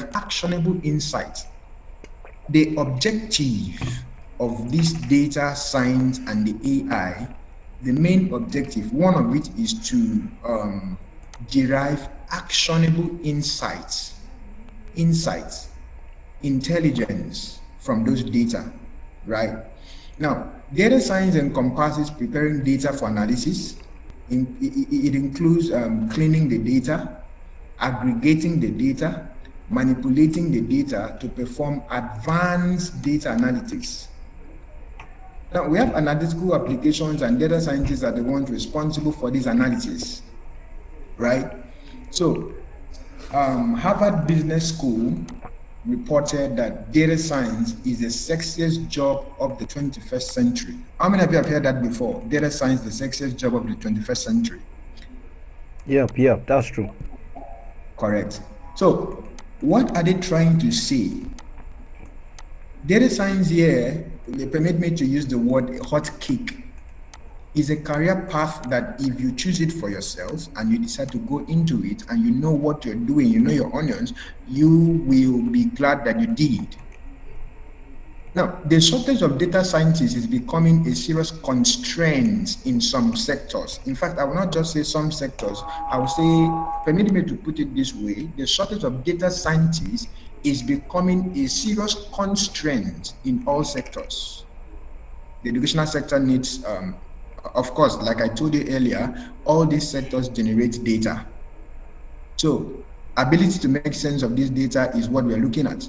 derive actionable insights. The objective of this data science and the AI, the main objective, one of which is to derive actionable insights, intelligence from those data, right? Now, data science encompasses preparing data for analysis. It includes cleaning the data, aggregating the data, manipulating the data to perform advanced data analytics. Now, we have analytical applications, and data scientists are the ones responsible for this analysis, right? So, Harvard Business School reported that data science is the sexiest job of the 21st century. How many of you have heard that before? Data science, the sexiest job of the 21st century. Yep, that's true. Correct. So, what are they trying to say? Data science here, they permit me to use the word hot cake, is a career path that if you choose it for yourself and you decide to go into it and you know what you're doing, you know your onions, you will be glad that you did. Now, the shortage of data scientists is becoming a serious constraint in some sectors. In fact, I will not just say some sectors, I will say, permit me to put it this way, the shortage of data scientists is becoming a serious constraint in all sectors. The educational sector needs, of course, like I told you earlier, all these sectors generate data. So, ability to make sense of this data is what we're looking at.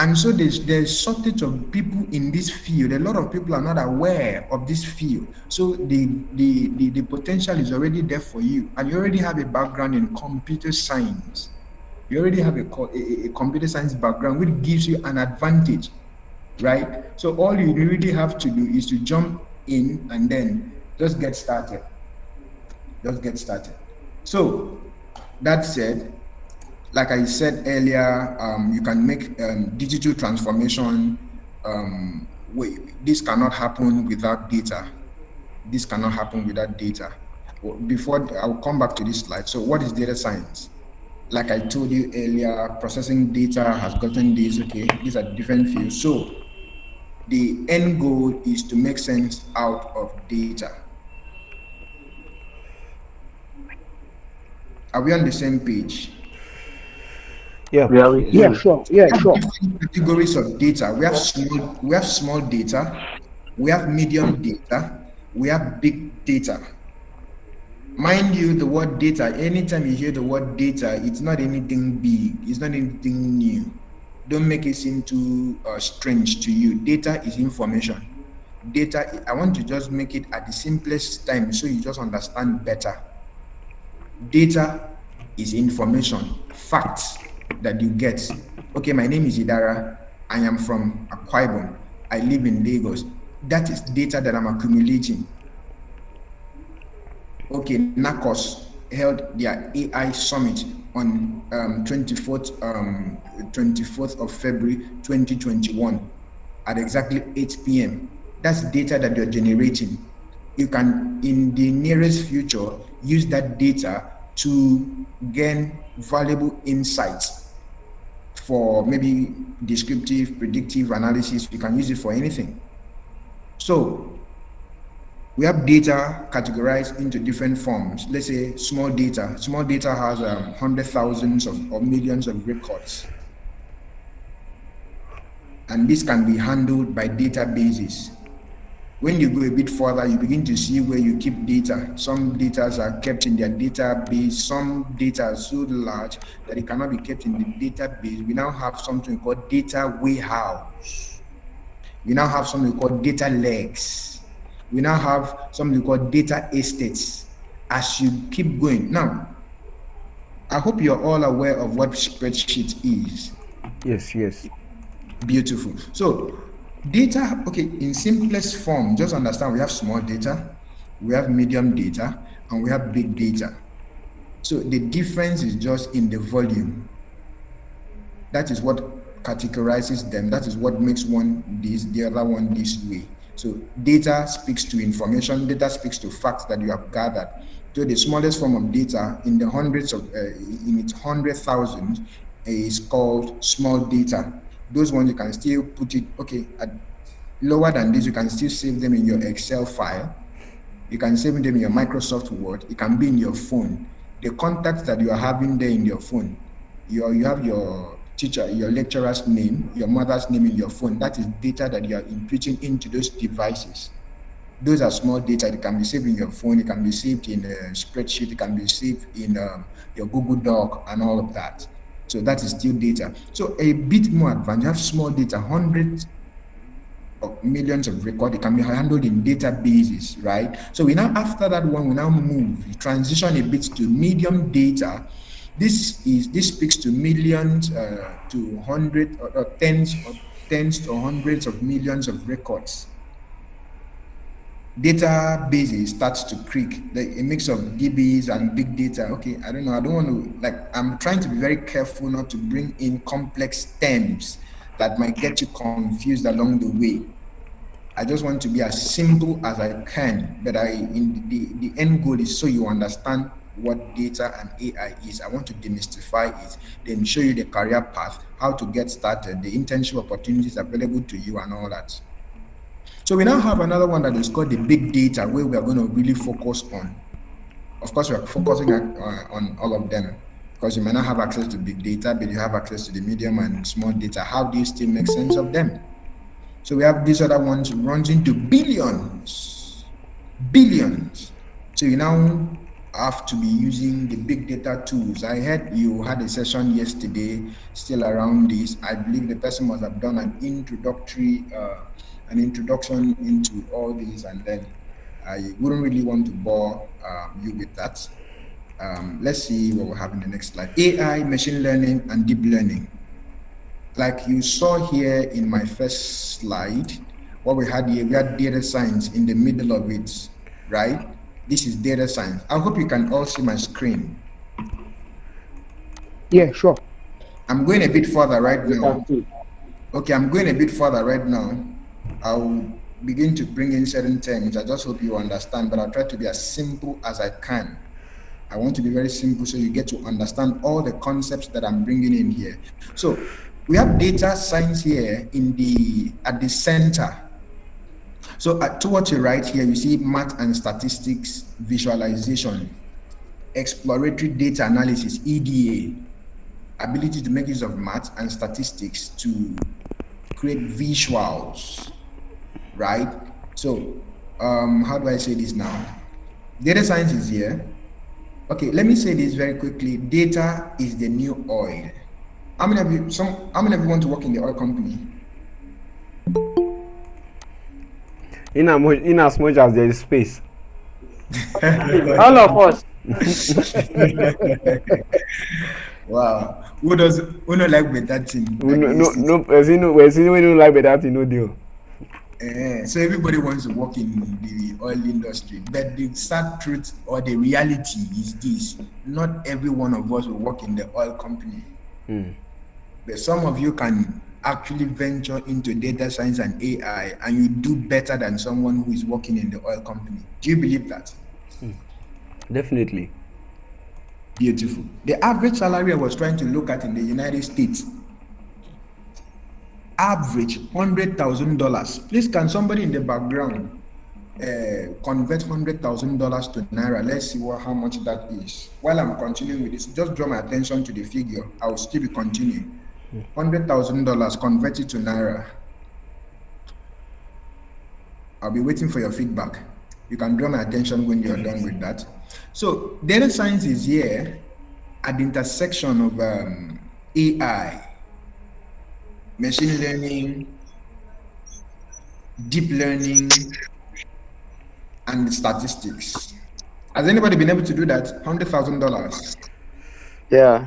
And so there's shortage of people in this field. A lot of people are not aware of this field. So the potential is already there for you. And you already have a background in computer science. You already have a computer science background, which gives you an advantage, right? So all you really have to do is to jump in and then just get started. So that said, like I said earlier, you can make digital transformation. This cannot happen without data. Before, I'll come back to this slide. So what is data science? Like I told you earlier, processing data has gotten this, okay, these are different fields. So the end goal is to make sense out of data. Are we on the same page? Yeah, sure. Different categories of data. We have small data, we have medium data, we have big data. Mind you, the word data, anytime you hear the word data, it's not anything big, it's not anything new. Don't make it seem too strange to you. Data is information. Data, I want to just make it at the simplest time so you just understand better. Data is information, facts that you get. Okay, my name is Idara. I am from Akwa Ibom. I live in Lagos. That is data that I'm accumulating. Okay, NACOS held their AI summit on 24th of February 2021 at exactly 8 p.m. That's data that you're generating. You can, in the nearest future, use that data to gain valuable insights for maybe descriptive, predictive analysis. You can use it for anything. So we have data categorized into different forms. Let's say small data. Small data has hundreds, thousands or millions of records. And this can be handled by databases. When you go a bit further, you begin to see where you keep data. Some data are kept in their database. Some data are so large that it cannot be kept in the database. We now have something called data warehouse. We now have something called data lakes. We now have something called data estates. As you keep going. Now, I hope you're all aware of what spreadsheet is. Yes. Beautiful. So, data, okay, in simplest form, just understand we have small data, we have medium data, and we have big data. So the difference is just in the volume. That is what categorizes them. That is what makes one this, the other one this way. So data speaks to information, data speaks to facts that you have gathered. So the smallest form of data in the hundreds of, in its 100,000 is called small data. Those ones you can still put it, okay, lower than this, you can still save them in your Excel file. You can save them in your Microsoft Word. It can be in your phone. The contacts that you are having there in your phone, you have your teacher, your lecturer's name, your mother's name in your phone. That is data that you are inputting into those devices. Those are small data. It can be saved in your phone. It can be saved in a spreadsheet. It can be saved in your Google Doc and all of that. So that is still data. So a bit more advanced. You have small data, hundreds of millions of records. It can be handled in databases, right? So we now, after that one, we now move, we transition a bit to medium data. This speaks to millions, to hundreds or tens to hundreds of millions of records. Databases starts to creak, like a mix of DBs and big data. Okay, I don't know. I don't want to, like, I'm trying to be very careful not to bring in complex terms that might get you confused along the way. I just want to be as simple as I can, but the end goal is so you understand what data and AI is. I want to demystify it, then show you the career path, how to get started, the internship opportunities available to you, and all that. So we now have another one that is called the big data, where we are going to really focus on. Of course, we are focusing on all of them because you may not have access to big data, but you have access to the medium and small data. How do you still make sense of them? So we have these other ones runs into billions. So you now have to be using the big data tools. I heard you had a session yesterday still around this. I believe the person must have done an introduction into all these, and then I wouldn't really want to bore you with that. Let's see what we have in the next slide. AI, machine learning, and deep learning. Like you saw here in my first slide, what we had here, we had data science in the middle of it, right? This is data science. I hope you can all see my screen. Yeah, sure. I'm going a bit further right now. Okay, I'm going a bit further right now. I'll begin to bring in certain terms. I just hope you understand, but I'll try to be as simple as I can. I want to be very simple so you get to understand all the concepts that I'm bringing in here. So we have data science here at the center. So towards your right here, you see math and statistics visualization, exploratory data analysis, EDA, ability to make use of math and statistics to create visuals, right? So how do I say this now? Data science is here. Okay, let me say this very quickly. Data is the new oil. How many of you want to work in the oil company? In as much as there is space. All of us. Wow. Who don't like better thing? Like We don't like better thing, no deal. So everybody wants to work in the oil industry, but the sad truth or the reality is this: not every one of us will work in the oil company. But some of you can actually venture into data science and AI, and you do better than someone who is working in the oil company. Do you believe that? Definitely. Beautiful. The average salary I was trying to look at in the United States, average $100,000. Please, can somebody in the background convert $100,000 to naira? Let's see how much that is. While I'm continuing with this, just draw my attention to the figure. I will still be continuing. $100,000 converted to naira. I'll be waiting for your feedback. You can draw my attention when you're done with that. So data science is here at the intersection of AI, machine learning, deep learning, and statistics. Has anybody been able to do that? $100,000. Yeah.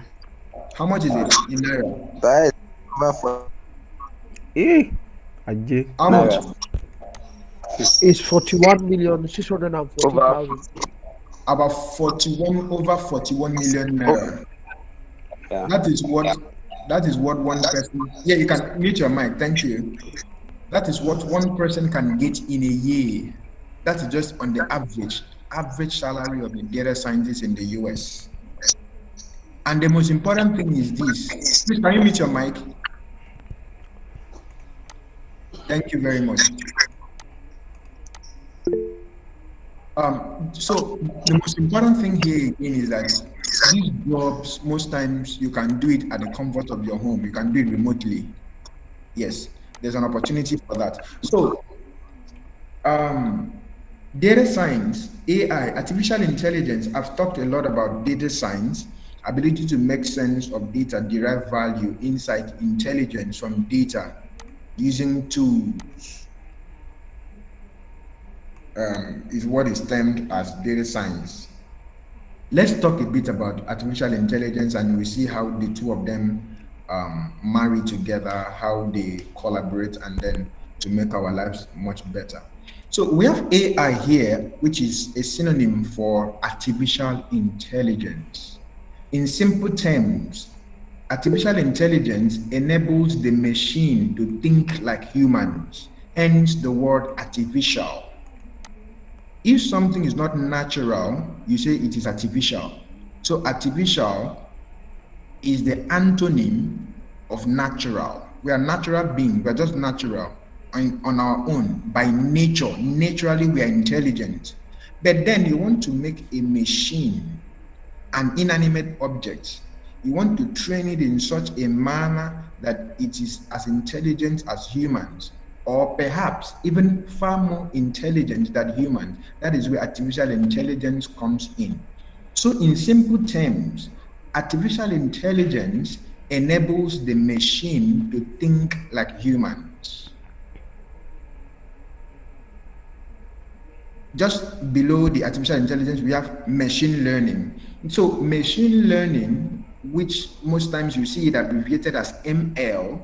How much is it in naira? That is over for How much? It's 41,640,000. About 41 million naira. Yeah. That is what one person. Yeah, you can mute your mic. Thank you. That is what one person can get in a year. That is just on the average salary of the data scientists in the US. And the most important thing is this. Please, can you mute your mic? Thank you very much. So the most important thing here again is that these jobs, most times you can do it at the comfort of your home. You can do it remotely. Yes, there's an opportunity for that. So data science, AI, artificial intelligence, I've talked a lot about data science, ability to make sense of data, derive value, insight, intelligence from data using tools. Is what is termed as data science. Let's talk a bit about artificial intelligence and we see how the two of them marry together, how they collaborate, and then to make our lives much better. So we have AI here, which is a synonym for artificial intelligence. In simple terms, artificial intelligence enables the machine to think like humans, hence the word artificial. If something is not natural, you say it is artificial. So artificial is the antonym of natural. We are natural beings. We are just natural on our own by nature. Naturally, we are intelligent. But then you want to make a machine, an inanimate object. You want to train it in such a manner that it is as intelligent as humans, or perhaps even far more intelligent than humans. That is where artificial intelligence comes in. So, in simple terms, artificial intelligence enables the machine to think like humans. Just below the artificial intelligence, we have machine learning. So, machine learning, which most times you see it abbreviated as ML,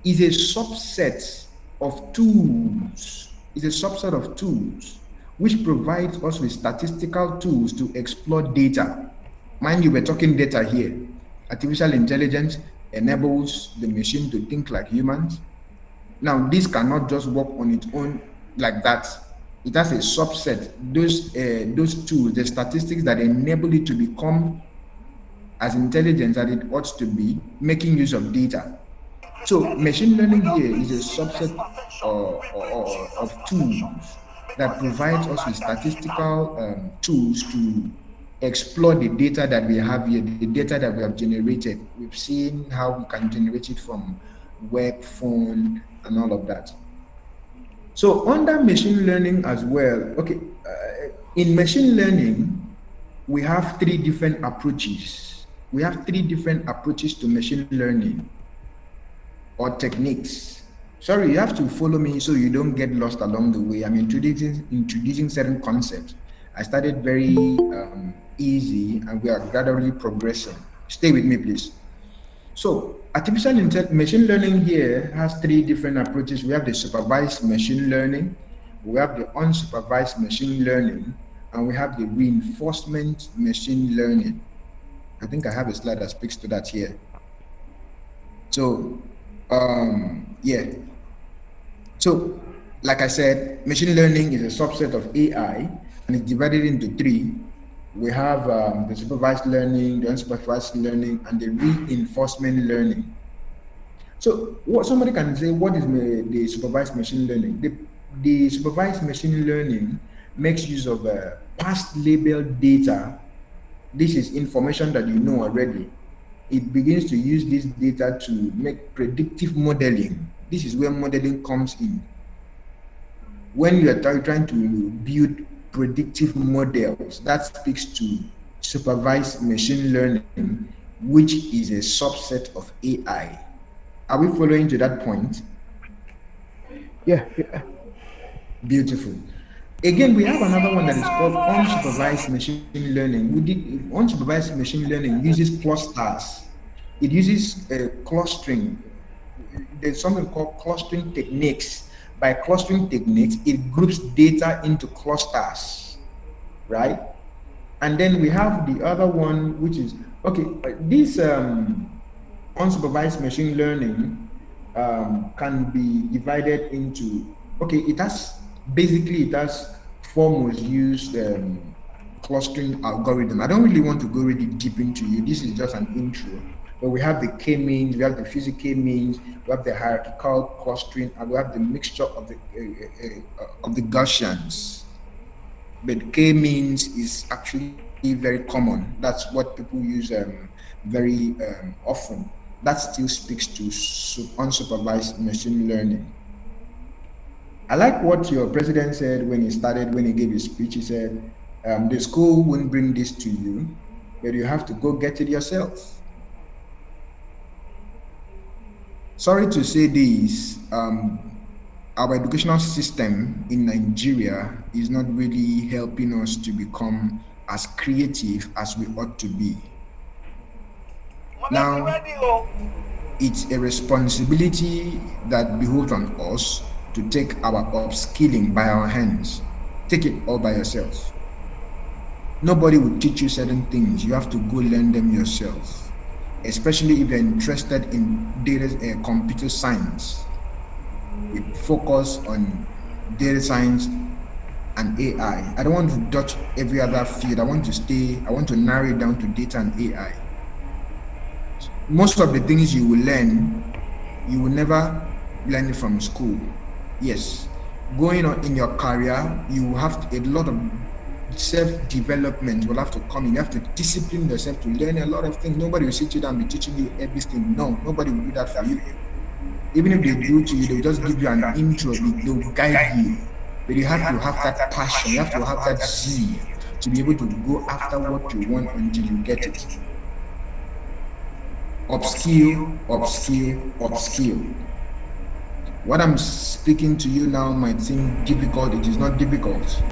is a subset of tools, which provides us with statistical tools to explore data. Mind you, we're talking data here. Artificial intelligence enables the machine to think like humans. Now, this cannot just work on its own like that. It has a subset, those tools, the statistics that enable it to become as intelligent as it ought to be, making use of data. So machine learning here is a subset of tools that provides us with statistical tools to explore the data that we have here, the data that we have generated. We've seen how we can generate it from web, phone, and all of that. So under machine learning as well, okay, in machine learning, we have three different approaches. We have three different approaches to machine learning or techniques. Sorry, you have to follow me so you don't get lost along the way. I'm introducing certain concepts. I started very easy and we are gradually progressing. Stay with me, please. So artificial machine learning here has three different approaches. We have the supervised machine learning, we have the unsupervised machine learning, and we have the reinforcement machine learning. I think I have a slide that speaks to that here. So, yeah. So, like I said, machine learning is a subset of AI and it's divided into three. We have the supervised learning, the unsupervised learning, and the reinforcement learning. So, what somebody can say, what is the supervised machine learning? The supervised machine learning makes use of past labeled data. This is information that you know already. It begins to use this data to make predictive modeling. This is where modeling comes in. When you are trying to build predictive models, that speaks to supervised machine learning, which is a subset of AI. Are we following to that point? Yeah. Beautiful. Again, we have another one that is called unsupervised machine learning. Unsupervised machine learning uses clusters. It uses clustering. There's something called clustering techniques. By clustering techniques, it groups data into clusters, right? And then we have the other one, which is, okay, this unsupervised machine learning can be divided into, okay, it has four most used clustering algorithm. I don't really want to go really deep into you. This is just an intro. But we have the k-means, we have the physical k-means, we have the hierarchical clustering, and we have the mixture of the Gaussians. But k-means is actually very common. That's what people use very often. That still speaks to unsupervised machine learning. I like what your president said when he gave his speech. He said, the school won't bring this to you, but you have to go get it yourself. Sorry to say this, our educational system in Nigeria is not really helping us to become as creative as we ought to be. Now, it's a responsibility that behoves on us to take our upskilling by our hands. Take it all by yourself. Nobody will teach you certain things. You have to go learn them yourself, especially if you're interested in data computer science with focus on data science and AI. I don't want to touch every other field. I want to narrow it down to data and AI. Most of the things you will learn, you will never learn it from school. Yes, going on in your career, you will have a lot of self-development will have to come in. You have to discipline yourself to learn a lot of things. Nobody will sit you down and be teaching you everything. No, nobody will do that for you. Even if they do to you, they will just give you an intro, they will guide you. But you have to have that passion, you have to have that zeal to be able to go after what you want until you get it. Upskill, upskill, upskill. What I'm speaking to you now might seem difficult. It is not difficult.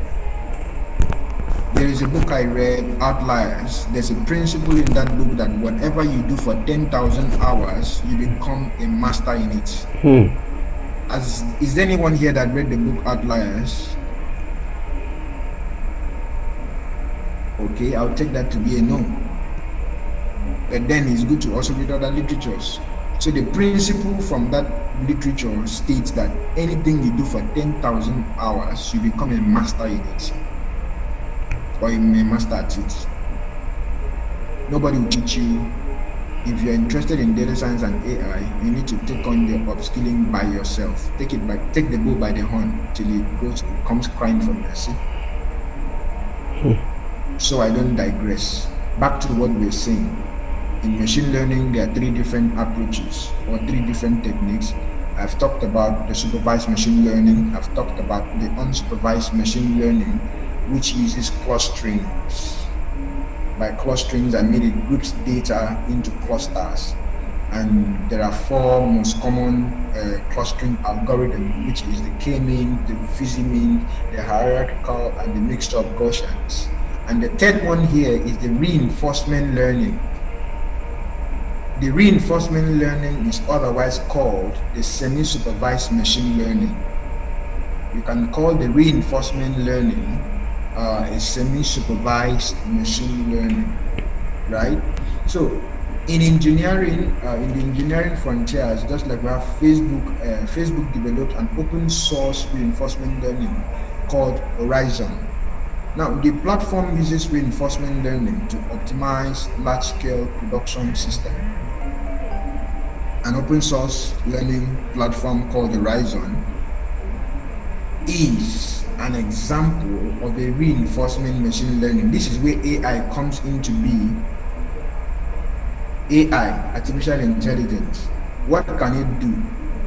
There is a book I read, Outliers. There's a principle in that book that whatever you do for 10,000 hours, you become a master in it. Is there anyone here that read the book Outliers? Okay, I'll take that to be a no. But then it's good to also read other literatures. So the principle from that literature states that anything you do for 10,000 hours, you become a master in it. Or you may master at it. Nobody will teach you. If you're interested in data science and AI, you need to take on your upskilling by yourself. Take the bull by the horn till it comes crying from mercy. So I don't digress. Back to what we're saying. In machine learning, there are 3 different approaches or 3 different techniques. I've talked about the supervised machine learning. I've talked about the unsupervised machine learning, which uses clusterings. By clusterings, I mean it groups data into clusters. And there are 4 most common clustering algorithms, which is the k-mean, the physi-mean, the hierarchical, and the mixture of Gaussians. And the third one here is the reinforcement learning. The reinforcement learning is otherwise called the semi-supervised machine learning. You can call the reinforcement learning a semi-supervised machine learning, right? So in engineering, in the engineering frontiers, just like we have Facebook developed an open source reinforcement learning called Horizon. Now, the platform uses reinforcement learning to optimize large-scale production system. An open source learning platform called Horizon is an example of a reinforcement machine learning. This is where AI comes into being. AI, artificial intelligence. What can it do?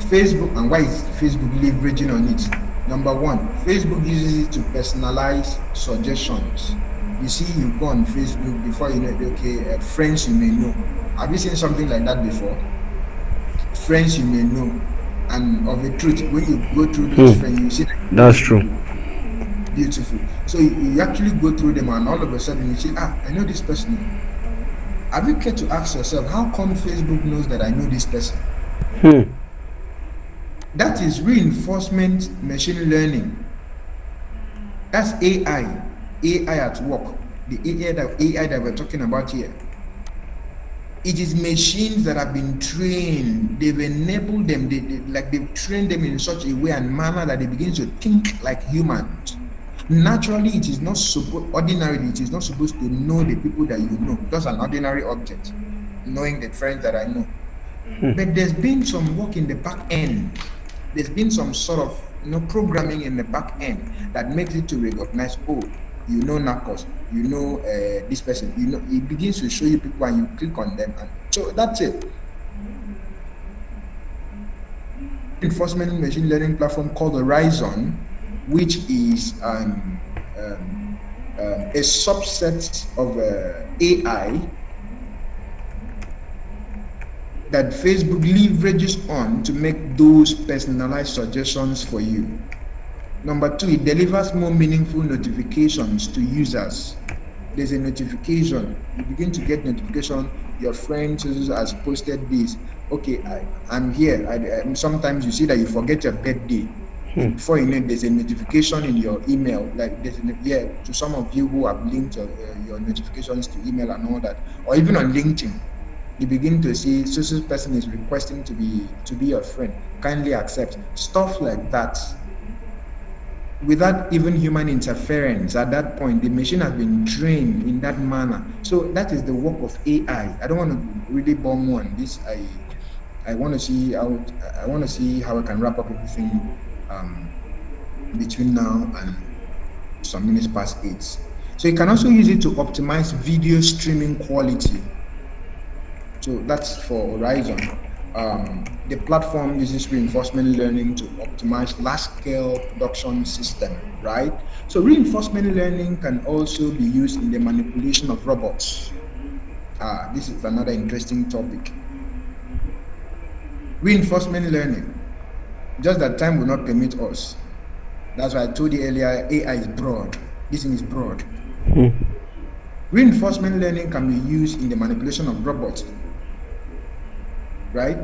Facebook, and why is Facebook leveraging on it? Number 1, Facebook uses it to personalize suggestions. You see, you go on Facebook before you know it, okay, friends you may know. Have you seen something like that before? Friends you may know, and of the truth, when you go through those friends, you see that's true. Beautiful. So you actually go through them, and all of a sudden you say, I know this person. Have you cared to ask yourself, how come Facebook knows that I know this person? That is reinforcement machine learning. That's AI at work. The AI that we're talking about here. It is machines that have been trained. They've enabled them. They've trained them in such a way and manner that they begin to think like humans. Naturally, it is not ordinarily, it is not supposed to know the people that you know, just an ordinary object, knowing the friends that I know. But there's been some work in the back end. There's been some sort of programming in the back end that makes it to recognize, oh, you know NACOS, you know this person, it begins to show you people and you click on them, and so that's it. Enforcement machine learning platform called Horizon, which is a subset of AI that Facebook leverages on to make those personalized suggestions for you. Number two, it delivers more meaningful notifications to users. There's a notification. You begin to get notification. Your friend has posted this. Okay, I'm here. Sometimes you see that you forget your birthday. Before you know, there's a notification in your email. Like to some of you who have linked your notifications to email and all that, or even on LinkedIn, you begin to see so person is requesting to be your friend. Kindly accept. Stuff like that. Without even human interference, at that point, the machine has been trained in that manner. So that is the work of AI. I don't want to really bomb on this. I want to see how I can wrap up everything between now and some minutes past 8. So you can also use it to optimize video streaming quality. So that's for Horizon. The platform uses reinforcement learning to optimize large-scale production system, right? So reinforcement learning can also be used in the manipulation of robots. This is another interesting topic. Reinforcement learning, just that time will not permit us. That's why I told you earlier, AI is broad. This thing is broad. Reinforcement learning can be used in the manipulation of robots, right?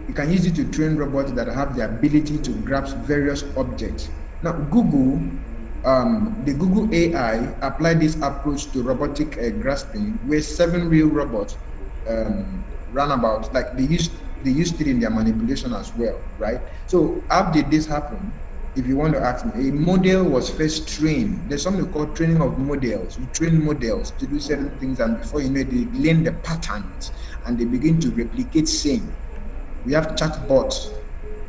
You can use it to train robots that have the ability to grasp various objects. Now, Google, the Google AI applied this approach to robotic grasping, where 7 real robots ran about. Like they used it in their manipulation as well, right? So how did this happen? If you want to ask me, a model was first trained. There's something called training of models. You train models to do certain things, and before you know it, they learn the patterns and they begin to replicate same. We have chatbots.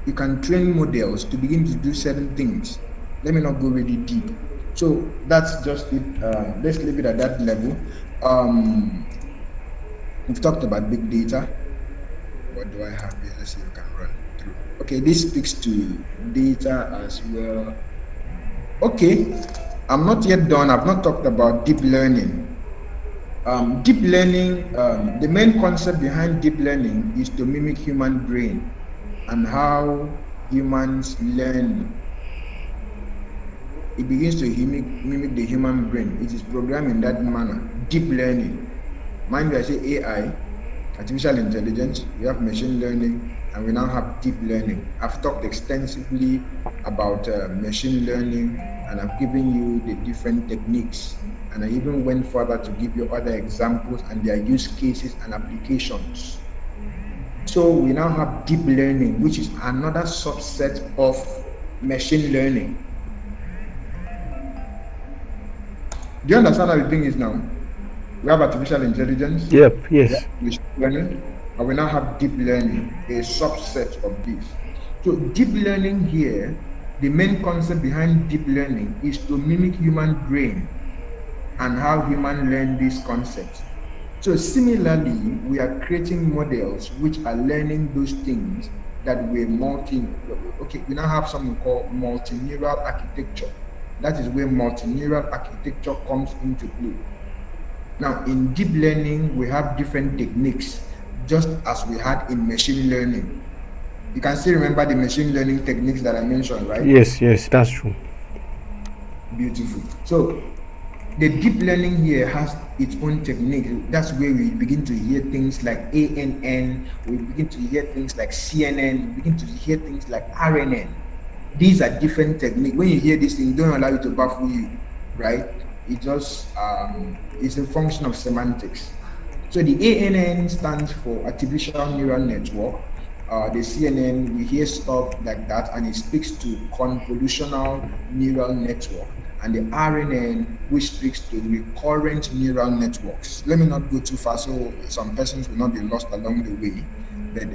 You can train models to begin to do certain things. Let me not go really deep. So that's just it. Let's leave it at that level. We've talked about big data. What do I have here? Let's see if we can run through. Okay, this speaks to data as well. Okay, I'm not yet done. I've not talked about deep learning. Deep learning, the main concept behind deep learning is to mimic human brain and how humans learn. It begins to mimic the human brain. It is programmed in that manner. Deep learning. Mind you, I say AI, artificial intelligence, we have machine learning, and we now have deep learning. I've talked extensively about machine learning, and I've given you the different techniques, and I even went further to give you other examples and their use cases and applications. So we now have deep learning, which is another subset of machine learning. Do you understand how the thing is now? We have artificial intelligence. Yep, yes. Machine learning, and we now have deep learning, a subset of this. So deep learning here, the main concept behind deep learning is to mimic human brain and how humans learn these concepts. So similarly, we are creating models which are learning those things that we we now have something called multineural architecture. That is where multineural architecture comes into play. Now, in deep learning, we have different techniques, just as we had in machine learning. You can still remember the machine learning techniques that I mentioned, right? Yes, that's true. Beautiful. So, the deep learning here has its own technique. That's where we begin to hear things like ANN, we begin to hear things like CNN, we begin to hear things like RNN. These are different techniques. When you hear these things, don't allow it to baffle you, right? It just is a function of semantics. So the ANN stands for artificial neural network. The CNN, we hear stuff like that, and it speaks to convolutional neural network. and the RNN, which speaks to recurrent neural networks. Let me not go too far, so some persons will not be lost along the way, but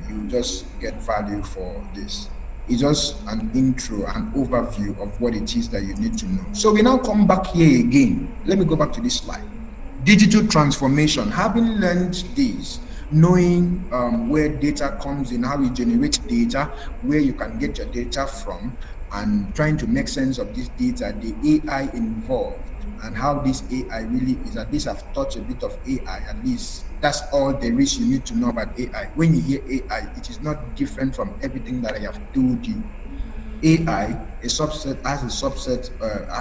you just get value for this. It's just an intro, an overview of what it is that you need to know. So we now come back here again. Let me go back to this slide. Digital transformation. Having learned this, knowing where data comes in, how you generate data, where you can get your data from, and trying to make sense of this data, the AI involved, and how this AI really is. At least I've touched a bit of AI. At least that's all there is you need to know about AI. When you hear AI, it is not different from everything that I have told you. AI,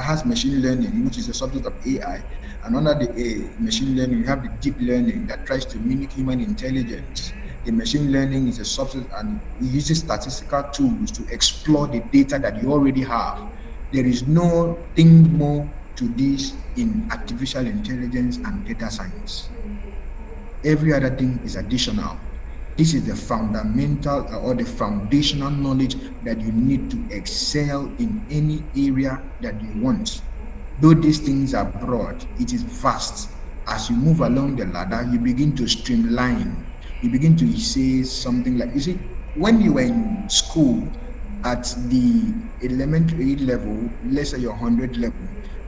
has machine learning, which is a subset of AI. And under the machine learning, you have the deep learning that tries to mimic human intelligence. The machine learning is a subset and it uses statistical tools to explore the data that you already have. There is nothing more to this in artificial intelligence and data science. Every other thing is additional. This is the fundamental or the foundational knowledge that you need to excel in any area that you want. Though these things are broad, it is vast. As you move along the ladder, you begin to streamline. You begin to say something like, you see, when you were in school at the elementary level, let's say your 100 level,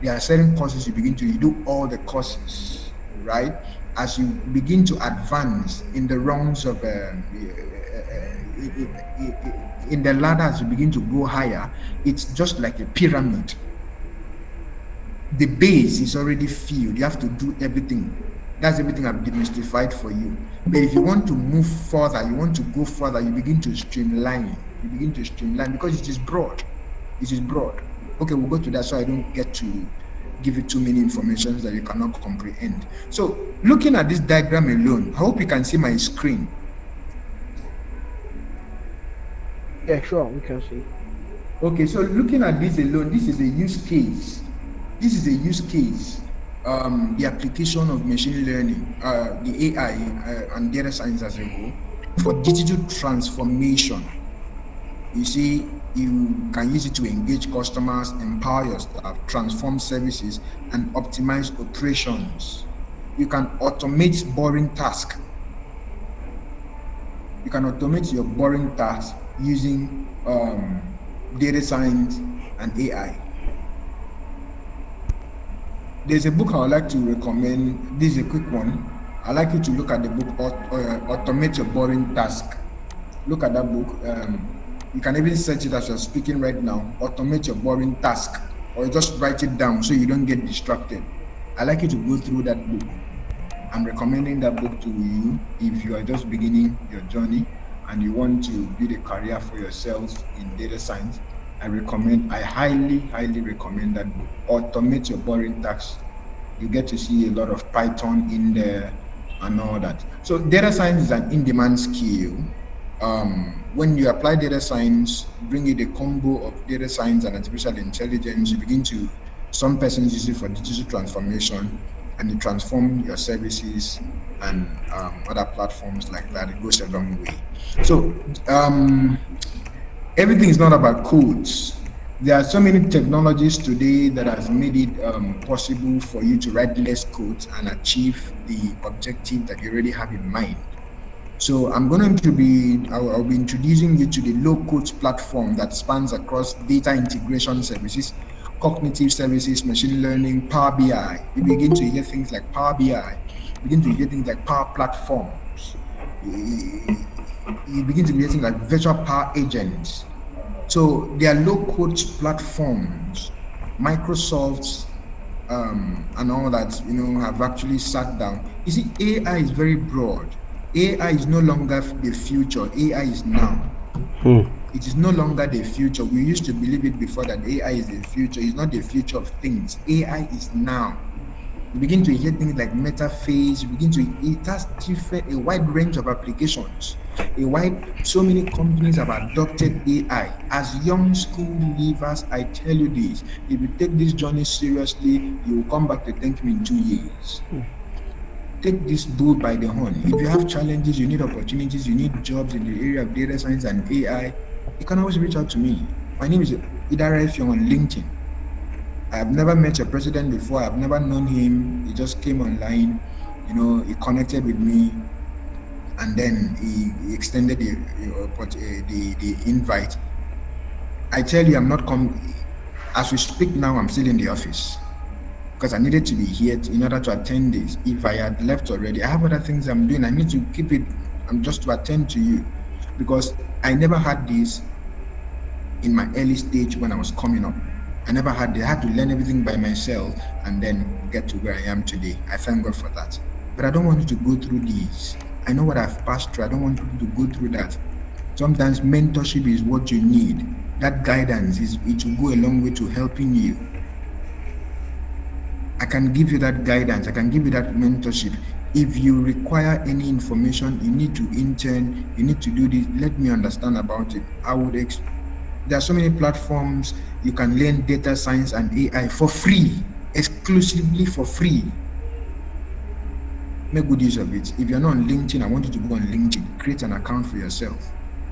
there are certain courses you begin to, you do all the courses, right? As you begin to advance in the rungs of in the ladder, as you begin to go higher, it's just like a pyramid. The base is already filled. You have to do everything. That's everything I've demystified for you. But if you want to move further, you want to go further, you begin to streamline. You begin to streamline because it is broad. It is broad. Okay, we'll go to that so I don't get to give you too many informations that you cannot comprehend. So looking at this diagram alone, I hope you can see my screen. Yeah, sure, we can see. Okay, so looking at this alone, this is a use case. This is a use case. The application of machine learning, the AI and data science as a whole for digital transformation. You see, you can use it to engage customers, empower your staff, transform services, and optimize operations. You can automate boring tasks. You can automate your boring tasks using data science and AI. There's a book I would like to recommend. This is a quick one. I'd like you to look at the book, Automate Your Boring Task. Look at that book. You can even search it as you're speaking right now. Automate your boring task, or just write it down so you don't get distracted. I'd like you to go through that book. I'm recommending that book to you if you are just beginning your journey and you want to build a career for yourself in data science. I highly, highly recommend that book. Automate Your Boring Tasks. You get to see a lot of Python in there and all that. So data science is an in-demand skill. When you apply data science, bring it a combo of data science and artificial intelligence, some persons use it for digital transformation, and you transform your services and other platforms like that. It goes a long way. So everything is not about codes. There are so many technologies today that has made it possible for you to write less code and achieve the objective that you already have in mind. So I'll be introducing you to the low-code platform that spans across data integration services, cognitive services, machine learning, Power BI. You begin to hear things like Power BI. You begin to hear things like Power Platforms. You begin to hear things like virtual power agents. So there are low-code platforms. Microsoft and all that, have actually sat down. You see, AI is very broad. AI is no longer the future. AI is now. It is no longer the future. We used to believe it before that AI is the future. It's not the future of things. AI is now. You begin to hear things like metaphase. It has a wide range of applications. So many companies have adopted AI. As young school leavers, I tell you this: if you take this journey seriously, you will come back to thank me in 2 years. Take this bull by the horn. If you have challenges, you need opportunities, you need jobs in the area of data science and AI, you can always reach out to me. My name is Idara Effiong on LinkedIn. I've never met your president before. I've never known him. He just came online, he connected with me, and then he extended the invite. I tell you, I'm not as we speak now. I'm still in the office because I needed to be here in order to attend this. If I had left already, I have other things I'm doing. I need to keep it. I'm just to attend to you because I never had this in my early stage when I was coming up. I never had it. I had to learn everything by myself and then get to where I am today. I thank God for that. But I don't want you to go through these. I know what I've passed through. I don't want people to go through that. Sometimes mentorship is what you need. That guidance it will go a long way to helping you. I can give you that guidance. I can give you that mentorship. If you require any information, you need to intern, you need to do this, let me understand about it. There are so many platforms you can learn data science and AI for free, exclusively for free. Make good use of it. If you're not on LinkedIn, I want you to go on LinkedIn, create an account for yourself.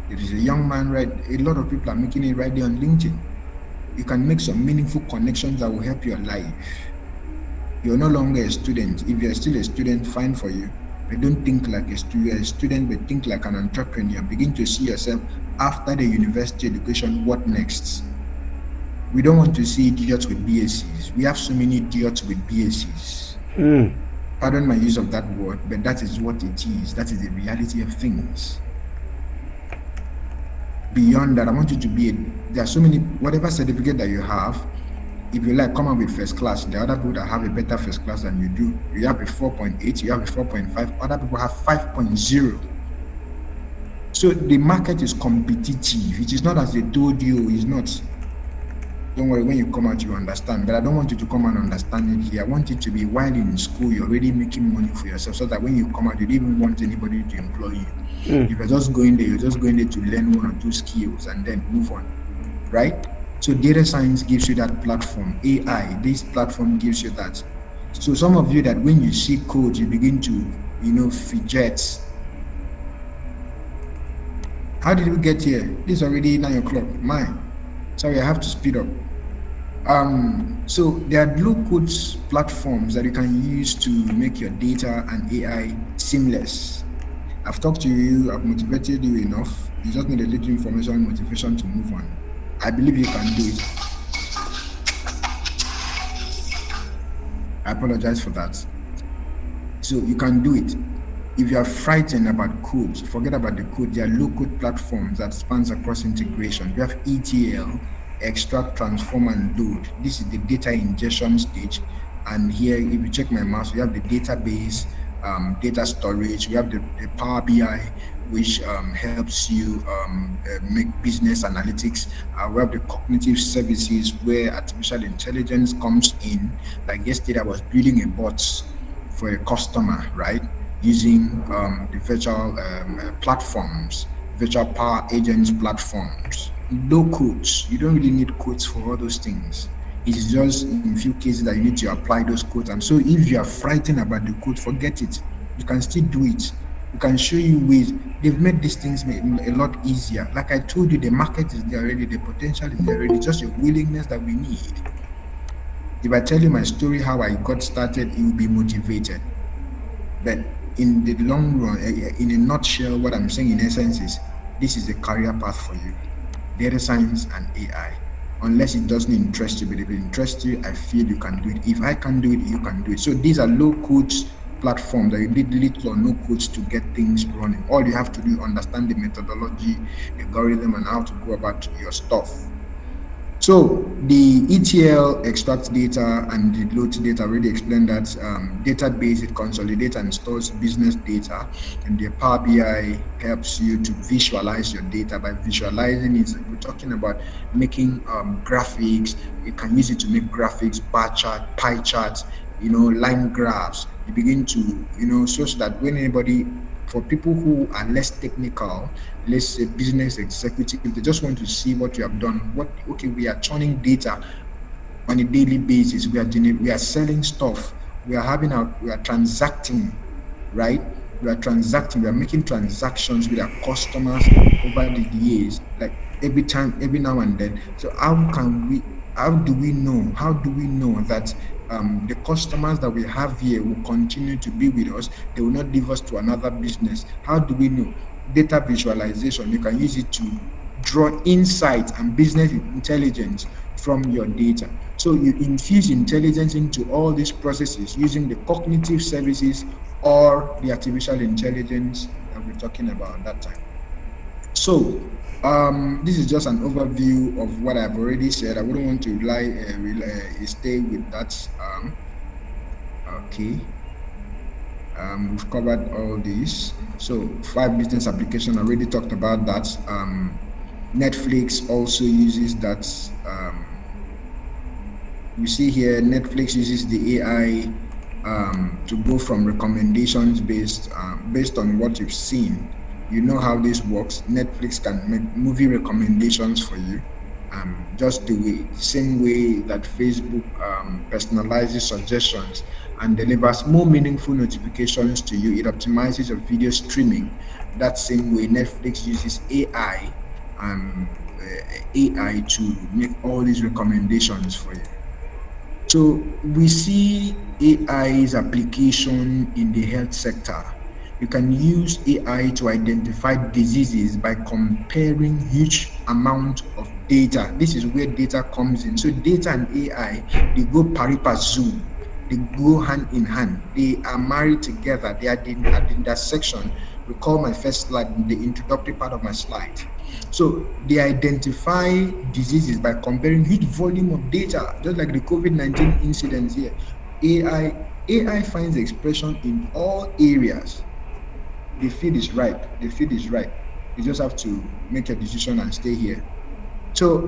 There is a young man, right? A lot of people are making it right there on LinkedIn. You can make some meaningful connections that will help your life. You're no longer a student. If you're still a student, fine for you. But don't think like you're a student, but think like an entrepreneur. Begin to see yourself after the university education, what next? We don't want to see idiots with BScs. We have so many idiots with BScs. Pardon my use of that word, but that is what it is. That is the reality of things. Beyond that, I want you to there are so many, whatever certificate that you have, if you like, come up with first class. There are other people that have a better first class than you do. You have a 4.8, you have a 4.5, other people have 5.0. So the market is competitive. It is not as they told you, it's not. Don't worry, when you come out, you understand. But I don't want you to come and understand it here. I want it to be while in school, you're already making money for yourself so that when you come out, you don't even want anybody to employ you. If you're just going there, you're just going there to learn one or two skills and then move on, right? So data science gives you that platform. AI, this platform gives you that. So some of you that when you see code, you begin to, fidget. How did we get here? This is already 9 o'clock. Sorry, I have to speed up. So there are low-code platforms that you can use to make your data and AI seamless. I've talked to you, I've motivated you enough. You just need a little information and motivation to move on. I believe you can do it. I apologize for that. So you can do it. If you are frightened about code, forget about the code. There are low-code platforms that spans across integration. You have ETL, extract, transform, and load. This is the data ingestion stage. And here, if you check my mouse, we have the database, data storage. We have the Power BI, which helps you make business analytics. We have the cognitive services where artificial intelligence comes in. Like yesterday, I was building a bot for a customer, right? Using the virtual platforms, virtual power agents platforms. No codes. You don't really need codes for all those things. It is just in few cases that you need to apply those codes. And so if you are frightened about the code, forget it. You can still do it. You can show you ways. They've made these things a lot easier. Like I told you, the market is there already, the potential is there already, just a willingness that we need. If I tell you my story, how I got started, you will be motivated. But in the long run, in a nutshell, what I'm saying in essence is, this is a career path for you. Data science and AI. Unless it doesn't interest you, but if it interests you, I feel you can do it. If I can do it, you can do it. So these are low-code platforms that you need little or no codes to get things running. All you have to do is understand the methodology, the algorithm, and how to go about your stuff. So the ETL extracts data and the load data. Already explained that. Database, it consolidates and stores business data, and the Power BI helps you to visualize your data. By visualizing it, we're talking about making graphics. You can use it to make graphics, bar chart, pie charts, line graphs. You begin to, so that when anybody, for people who are less technical, let's say business executive, they just want to see what you have done. We are churning data on a daily basis. We are selling stuff. We are transacting, right? We are making transactions with our customers over the years, like every now and then. So how can we How do we know? How do we know that the customers that we have here will continue to be with us? They will not leave us to another business. How do we know? Data visualization. You can use it to draw insight and business intelligence from your data. So you infuse intelligence into all these processes using the cognitive services or the artificial intelligence that we're talking about at that time. So this is just an overview of what I've already said. I wouldn't want to stay with that. Okay. We've covered all these. So 5 business application, I already talked about that. Netflix also uses that. You see here, Netflix uses the AI to go from recommendations based on what you've seen. You know how this works. Netflix can make movie recommendations for you, just the same way that Facebook personalizes suggestions and delivers more meaningful notifications to you. It optimizes your video streaming. That same way, Netflix uses AI to make all these recommendations for you. So we see AI's application in the health sector. You can use AI to identify diseases by comparing huge amount of data. This is where data comes in. So data and AI, they go pari passu. They go hand in hand. They are married together. They are at the intersection. Recall my first slide, the introductory part of my slide. So they identify diseases by comparing huge volume of data, just like the COVID-19 incidents here. AI finds expression in all areas. The field is ripe. The field is ripe. You just have to make a decision and stay here. So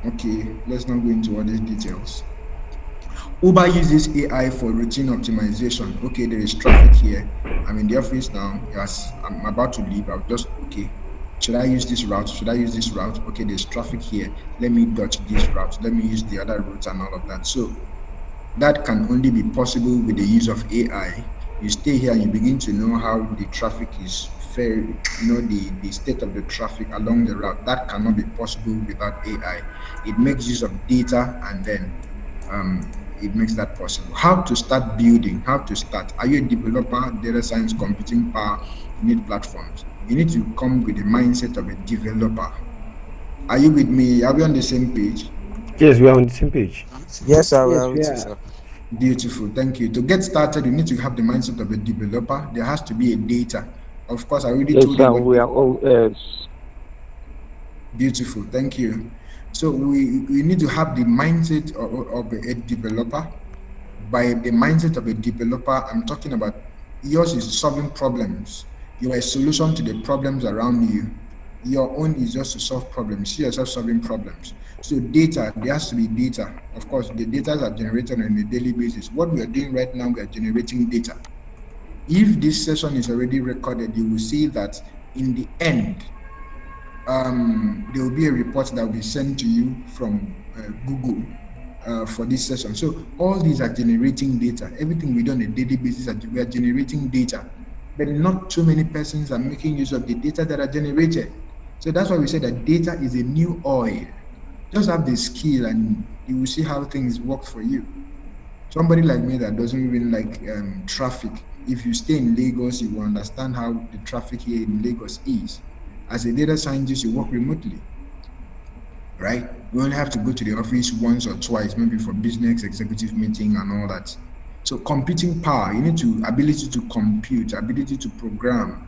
okay, let's not go into all these details. Uber uses AI for routine optimization. Okay, there is traffic here. I'm in the office now. Yes, I'm about to leave. I'll just, okay, should I use this route? Should I use this route? Okay, there's traffic here. Let me dodge this route. Let me use the other routes and all of that. So that can only be possible with the use of AI. You stay here and you begin to know how the traffic is fair, the state of the traffic along the route. That cannot be possible without AI. It makes use of data and then it makes that possible. How to start building? How to start? Are you a developer, data science, computing power? You need platforms. You need to come with the mindset of a developer. Are you with me? Are we on the same page? Yes, we are on the same page. Yes, sir. We Yes, are we with you, are. sir. Beautiful. Thank you. To get started, you need to have the mindset of a developer. There has to be a data. Of course, I already Yes, told you sir. what. We are all. Yes. Beautiful. Thank you. So we need to have the mindset of a developer. By the mindset of a developer, I'm talking about yours is solving problems. You are a solution to the problems around you. Your own is just to solve problems. See yourself solving problems. So data, there has to be data. Of course, the data are generated on a daily basis. What we are doing right now, we are generating data. If this session is already recorded, you will see that in the end, there will be a report that will be sent to you from Google for this session. So all these are generating data. Everything we do on a daily basis, we are generating data. But not too many persons are making use of the data that are generated. So that's why we say that data is a new oil. Just have the skill and you will see how things work for you. Somebody like me that doesn't even like traffic, if you stay in Lagos, you will understand how the traffic here in Lagos is. As a data scientist, you work remotely, right? You only have to go to the office once or twice, maybe for business executive meeting and all that. So computing power, you need to ability to compute, ability to program.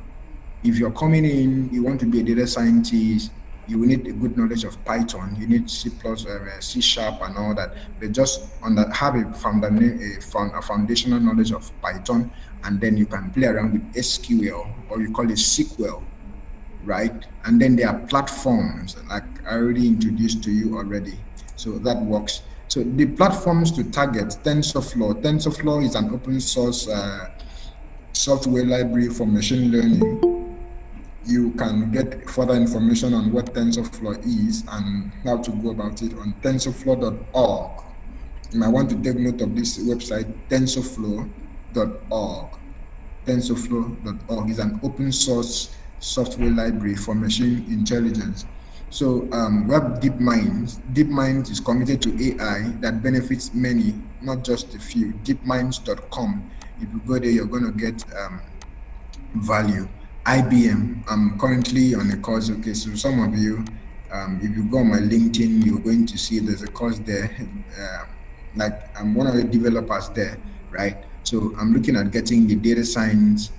If you're coming in, you want to be a data scientist, you will need a good knowledge of Python. You need C plus, C sharp, and all that. But just have a foundational knowledge of Python, and then you can play around with SQL, or you call it SQL, right? And then there are platforms like I already introduced to you already. So that works. So the platforms to target TensorFlow. TensorFlow is an open source software library for machine learning. You can get further information on what TensorFlow is and how to go about it on tensorflow.org. You might want to take note of this website, tensorflow.org. TensorFlow.org is an open source software library for machine intelligence. So we have deep minds. Deep minds is committed to AI that benefits many, not just a few. Deepminds.com. If you go there, you're going to get value. IBM, I'm currently on a course. Okay, so some of you, if you go on my LinkedIn, you're going to see there's a course there. Like I'm one of the developers there, right? So I'm looking at getting the data science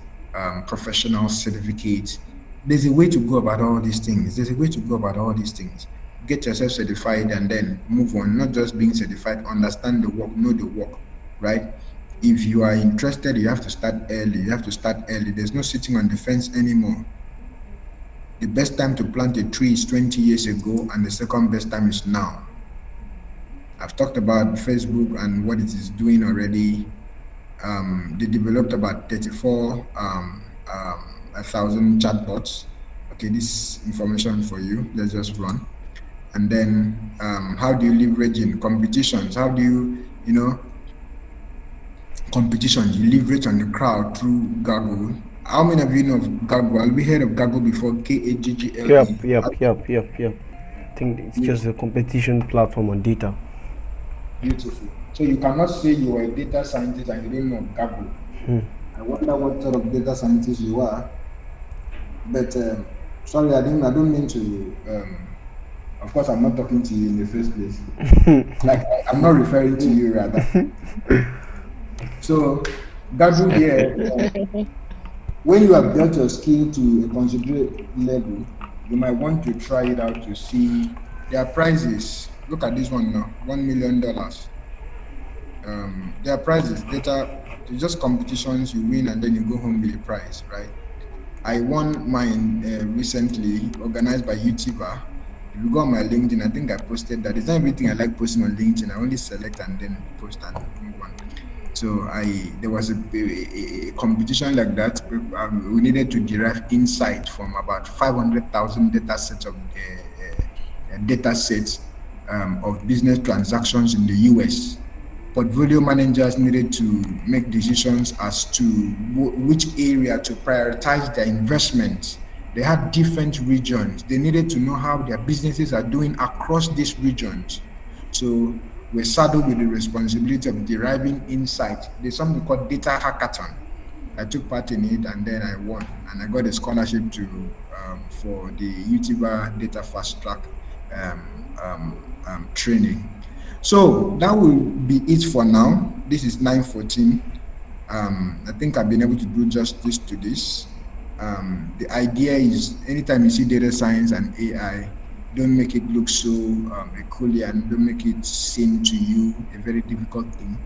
professional certificate. There's a way to go about all these things. There's a way to go about all these things. Get yourself certified and then move on. Not just being certified, understand the work, know the work, right? If you are interested, you have to start early. You have to start early. There's no sitting on the fence anymore. The best time to plant a tree is 20 years ago, and the second best time is now. I've talked about Facebook and what it is doing already. They developed about 34,000 chatbots. Okay, this information for you. Let's just run. And then how do you leverage in competitions? How do you, competitions, you leverage on the crowd through Gaggle. How many of you know of Gaggle? Have we heard of Gaggle before? Kaggle. Yep. I think it's just a competition platform on data. Beautiful. So you cannot say you are a data scientist and you don't know of Gaggle. I wonder what sort of data scientist you are. But sorry, I don't mean to. Of course, I'm not talking to you in the first place. Like I'm not referring to you rather. So, Gaggle here, when you have built your skill to a considerate level, you might want to try it out to see their prices. Look at this one now, $1 million. Their prizes, data, just competitions, you win and then you go home with a prize, right? I won mine recently, organized by YouTuber. If you go on my LinkedIn, I think I posted that. It's not everything I like posting on LinkedIn. I only select and then post and move on. So there was a competition like that. We needed to derive insight from about 500,000 data sets of business transactions in the US. Portfolio managers needed to make decisions as to which area to prioritize their investments. They had different regions. They needed to know how their businesses are doing across these regions. So we're saddled with the responsibility of deriving insight. There's something called data hackathon. I took part in it and then I won, and I got a scholarship for the YouTuber Data Fast Track training. So that will be it for now. This is 9:14. I think I've been able to do justice to this. The idea is anytime you see data science and AI, don't make it look so Herculean, don't make it seem to you a very difficult thing.